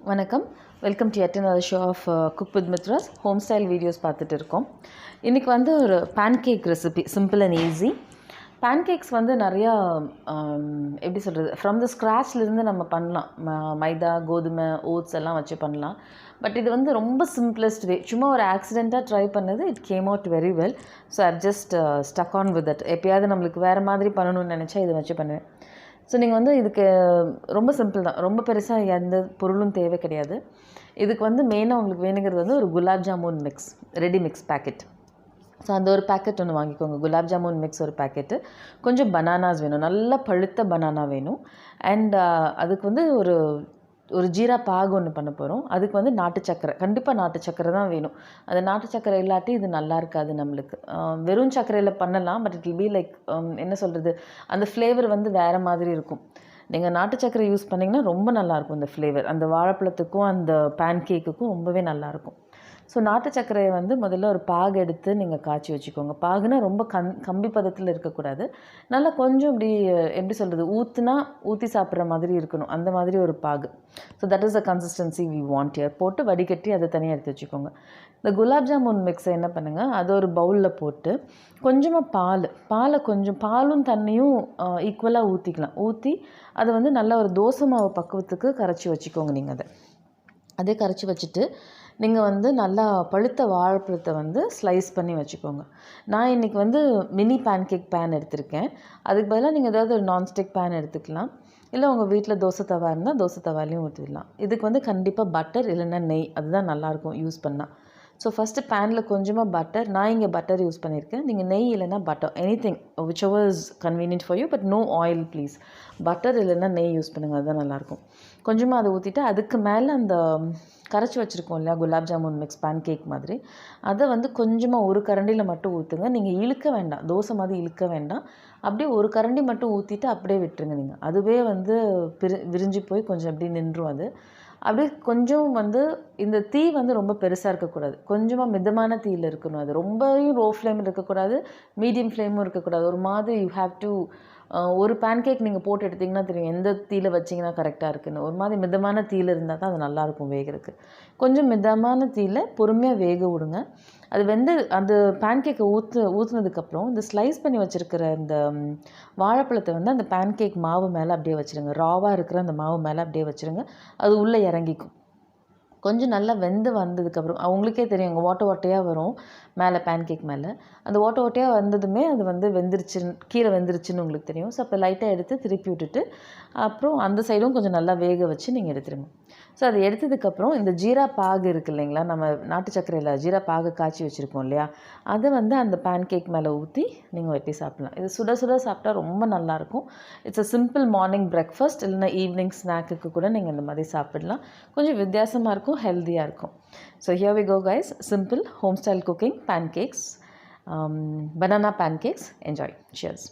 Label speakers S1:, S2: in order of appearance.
S1: வணக்கம், welcome to yet another show of cook with Mithraas home style videos பார்த்துட்டு இருக்கோம். இன்றைக்கி வந்து ஒரு pancake recipe, simple and easy. Pancakes வந்து நிறையா எப்படி சொல்கிறது, ஃப்ரம் த ஸ்க்ராட்ச்லேருந்து நம்ம பண்ணலாம். மைதா, கோதுமை, ஓட்ஸ் எல்லாம் வச்சு பண்ணலாம். பட் இது வந்து ரொம்ப சிம்பிளஸ்ட் வே. சும்மா ஒரு ஆக்சிடெண்ட்டாக ட்ரை பண்ணது, it came out very well. So I just stuck on with that. எப்போயாவது நம்மளுக்கு வேறு மாதிரி பண்ணணும்னு நினச்சா இதை வச்சு பண்ணுவேன். ஸோ நீங்கள் வந்து இதுக்கு ரொம்ப சிம்பிள் தான், ரொம்ப பெருசாக எந்த பொருளும் தேவை கிடையாது. இதுக்கு வந்து மெயினாக உங்களுக்கு வேணுங்கிறது வந்து ஒரு gulab jamun mix, ready mix packet. So அந்த ஒரு பேக்கெட் ஒன்று வாங்கிக்கோங்க. குலாப் ஜாமுன் மிக்ஸ் ஒரு பேக்கெட்டு. கொஞ்சம் பனானாஸ் வேணும், நல்லா பழுத்த பனானா வேணும். அண்ட் அதுக்கு வந்து ஒரு ஜீரா பாகு ஒன்று பண்ண போகிறோம். அதுக்கு வந்து நாட்டு சக்கரை, கண்டிப்பாக நாட்டு சக்கரை தான் வேணும். அந்த நாட்டு சக்கரை இல்லாட்டி இது நல்லா இருக்காது நம்மளுக்கு. வெறும் சக்கரையில் பண்ணலாம், but it will be like என்ன சொல்கிறது, அந்த ஃப்ளேவர் வந்து வேறு மாதிரி இருக்கும். நீங்கள் நாட்டு சக்கரை யூஸ் பண்ணிங்கன்னா ரொம்ப நல்லாயிருக்கும் இந்த ஃப்ளேவர். அந்த வாழைப்பழத்துக்கும் அந்த பேன்கேக்குக்கும் ரொம்பவே நல்லாயிருக்கும். ஸோ நாட்டு சர்க்கரையை வந்து முதல்ல ஒரு பாகு எடுத்து நீங்கள் காய்ச்சி வச்சுக்கோங்க. பாகுனா ரொம்ப கம்பி பதத்தில் இருக்கக்கூடாது, நல்லா கொஞ்சம் இப்படி எப்படி சொல்கிறது, ஊற்றி சாப்பிட்ற மாதிரி இருக்கணும், அந்த மாதிரி ஒரு பாகு. So that is the consistency we want here. போட்டு வடிகட்டி அதை தனியாக எடுத்து வச்சுக்கோங்க. இந்த குலாப் ஜாமுன் மிக்ஸை என்ன பண்ணுங்கள், அதை ஒரு பவுலில் போட்டு கொஞ்சமாக பாலை கொஞ்சம் பாலும் தண்ணியும் ஈக்குவலாக ஊற்றிக்கலாம். ஊற்றி அதை வந்து நல்லா ஒரு தோசை மாவு பக்குவத்துக்கு கரைச்சி வச்சுக்கோங்க. நீங்கள் அதே கரைச்சி வச்சுட்டு நீங்கள் வந்து நல்லா பழுத்த வாழைப்பழத்தை வந்து ஸ்லைஸ் பண்ணி வச்சுக்கோங்க. நான் இன்றைக்கி வந்து மினி பேன்கேக் பேன் எடுத்திருக்கேன். அதுக்கு பதிலாக நீங்கள் ஏதாவது ஒரு நான்ஸ்டிக் பேன் எடுத்துக்கலாம். இல்லை உங்கள் வீட்டில் தோசை தவா இருந்தால் தோசை தவாலையும் ஊற்றிடலாம். இதுக்கு வந்து கண்டிப்பாக பட்டர் இல்லைன்னா நெய், அதுதான் நல்லாயிருக்கும் யூஸ் பண்ணால். ஸோ ஃபஸ்ட்டு பேனில் கொஞ்சமாக பட்டர், நான் இங்கே பட்டர் யூஸ் பண்ணியிருக்கேன். நீங்கள் நெய் இல்லைன்னா butter, anything which ever is convenient for you, but no oil please. Butter இல்லைன்னா நெய் யூஸ் பண்ணுங்கள், அதுதான் நல்லாயிருக்கும். கொஞ்சமாக அதை ஊற்றிட்டு அதுக்கு மேலே அந்த கரைச்சி வச்சுருக்கோம் இல்லையா குலாப் ஜாமுன் மிக்ஸ் பேன்கேக் மாதிரி, அதை வந்து கொஞ்சமாக ஒரு கரண்டியில் மட்டும் ஊற்றுங்க. நீங்கள் இழுக்க வேண்டாம், தோசை மாதிரி இழுக்க வேண்டாம். அப்படியே ஒரு கரண்டி மட்டும் ஊற்றிட்டு அப்படியே விட்டுருங்க. நீங்கள் அதுவே வந்து விரிஞ்சு போய் கொஞ்சம் அப்படியே நின்றும். அது அப்படியே கொஞ்சம் வந்து இந்த தீ வந்து ரொம்ப பெருசாக இருக்கக்கூடாது, கொஞ்சமாக மிதமான தீயில் இருக்கணும். அது ரொம்பவும் லோ ஃப்ளேம் இருக்கக்கூடாது, மீடியம் ஃப்ளேமும் இருக்கக்கூடாது. ஒரு மாதிரி யூ ஹாவ் டு, ஒரு பேன்கேக் நீங்கள் போட்டு எடுத்திங்கன்னா தெரியும் எந்த தீயில் வச்சிங்கன்னா கரெக்டாக இருக்குதுன்னு. ஒரு மாதிரி மிதமான தீயில் இருந்தால் தான் அது நல்லாயிருக்கும் வேகிறதுக்கு. கொஞ்சம் மிதமான தீயில் பொறுமையாக வேக விடுங்க. அது அந்த பேன்கேக்கை ஊற்றுனதுக்கப்புறம் இந்த ஸ்லைஸ் பண்ணி வச்சுருக்கிற இந்த வாழைப்பழத்தை வந்து அந்த பேன்கேக் மாவு மேலே அப்படியே வச்சுருங்க. ராவாக இருக்கிற அந்த மாவு மேலே அப்படியே வச்சுருங்க. அது உள்ளே இறங்கிக்கும். கொஞ்சம் நல்லா வெந்து வந்ததுக்கப்புறம் அவங்களுக்கே தெரியும், அங்கே ஓட்டையாக வரும் மேலே, பேன்கேக் மேலே. அந்த ஓட்டையாக வந்ததுமே அது வந்து கீரை வெந்துருச்சுன்னு உங்களுக்கு தெரியும். ஸோ அப்போ லைட்டாக எடுத்து திருப்பி விட்டுட்டு அப்புறம் அந்த சைடும் கொஞ்சம் நல்லா வேக வச்சு நீங்கள் எடுத்துருங்க. ஸோ அதை எடுத்ததுக்கப்புறம் இந்த ஜீரா பாகு இருக்குது இல்லைங்களா, நம்ம நாட்டு சர்க்கரையில் ஜீரா பாகு காய்ச்சி வச்சுருக்கோம் இல்லையா, அதை வந்து அந்த பேன்கேக் மேலே ஊற்றி நீங்கள் வெட்டி சாப்பிட்லாம். இது சுட சுட சாப்பிட்டா ரொம்ப நல்லாயிருக்கும். It's a simple morning breakfast, இல்லைன்னா ஈவினிங் ஸ்நாக்குக்கு கூட நீங்கள் இந்த மாதிரி சாப்பிடலாம். கொஞ்சம் வித்தியாசமாக இருக்கும், ஹெல்த்தியாக இருக்கும். So here we go guys, simple home style cooking pancakes, banana pancakes. Enjoy. Cheers.